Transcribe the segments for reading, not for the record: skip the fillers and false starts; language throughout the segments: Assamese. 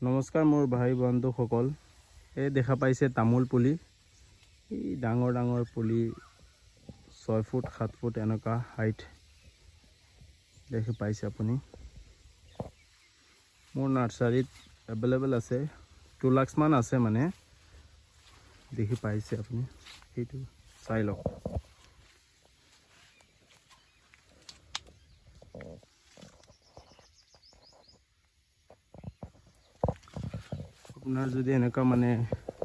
নমস্কাৰ মোৰ ভাই বন্ধুসকল। এই দেখা পাইছে তামোল পুলি, এই ডাঙৰ ডাঙৰ পুলি 6 ফুট 7 ফুট এনেকুৱা হাইট দেখি পাইছে আপুনি। মোৰ নাৰ্চাৰীত এভেইলেবল আছে, 2 লাখ মান আছে মানে, দেখি পাইছে আপুনি। সেইটো চাই লওক। আপোনাৰ যদি এনেকুৱা মানে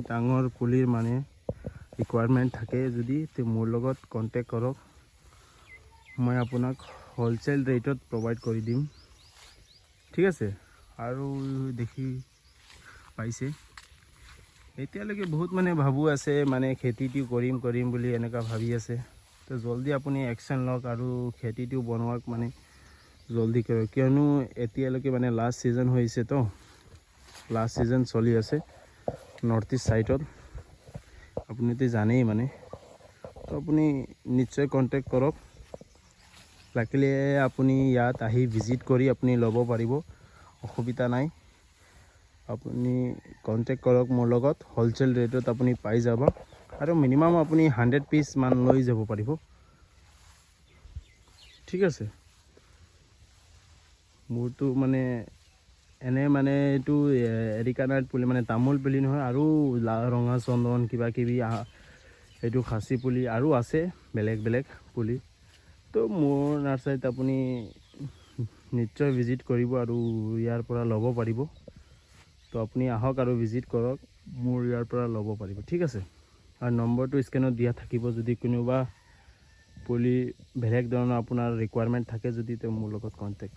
ডাঙৰ পুলিৰ মানে ৰিকুৱাৰমেণ্ট থাকে যদি তে মোৰ লগত কণ্টেক্ট কৰক, মই আপোনাক হ'লচেল ৰেটত প্ৰভাইড কৰি দিম, ঠিক আছে। আৰু দেখি পাইছে এতিয়ালৈকে বহুত মানে ভাবো আছে মানে খেতিটো কৰিম বুলি এনেকুৱা ভাবি আছে, তো জলদি আপুনি একশ্যন লওক আৰু খেতিটো বনোৱাক মানে জলদি কৰক, কিয়নো এতিয়ালৈকে মানে লাষ্ট ছিজন হৈছে, তো লাষ্ট ছিজন চলি আছে নৰ্থ ইষ্ট ছাইডত, আপুনিতো জানেই মানে। তো আপুনি নিশ্চয় কণ্টেক্ট কৰক, লাগিলে আপুনি ইয়াত আহি ভিজিট কৰি আপুনি ল'ব পাৰিব, অসুবিধা নাই। আপুনি কণ্টেক্ট কৰক মোৰ লগত, হ'লচেল ৰেটত আপুনি পাই যাব, আৰু মিনিমাম আপুনি 100 পিচ মান লৈ যাব পাৰিব, ঠিক আছে। মোৰতো মানে এনে মানে এইটো এৰিকানাট পুলি মানে তামোল পুলি নহয়, আৰু ৰঙা চন্দন কিবা কিবি এইটো খাচী পুলি আৰু আছে বেলেগ বেলেগ পুলি। তো মোৰ নাৰ্চাৰীত আপুনি নিশ্চয় ভিজিট কৰিব আৰু ইয়াৰ পৰা ল'ব পাৰিব। তো আপুনি আহক আৰু ভিজিট কৰক, মোৰ ইয়াৰ পৰা ল'ব পাৰিব, ঠিক আছে। আৰু নম্বৰটো স্ক্ৰীনত দিয়া থাকিব, যদি কোনোবা পুলি বেলেগ ধৰণৰ আপোনাৰ ৰিকুৱাৰমেণ্ট থাকে যদি, তো মোৰ লগত কণ্টেক্ট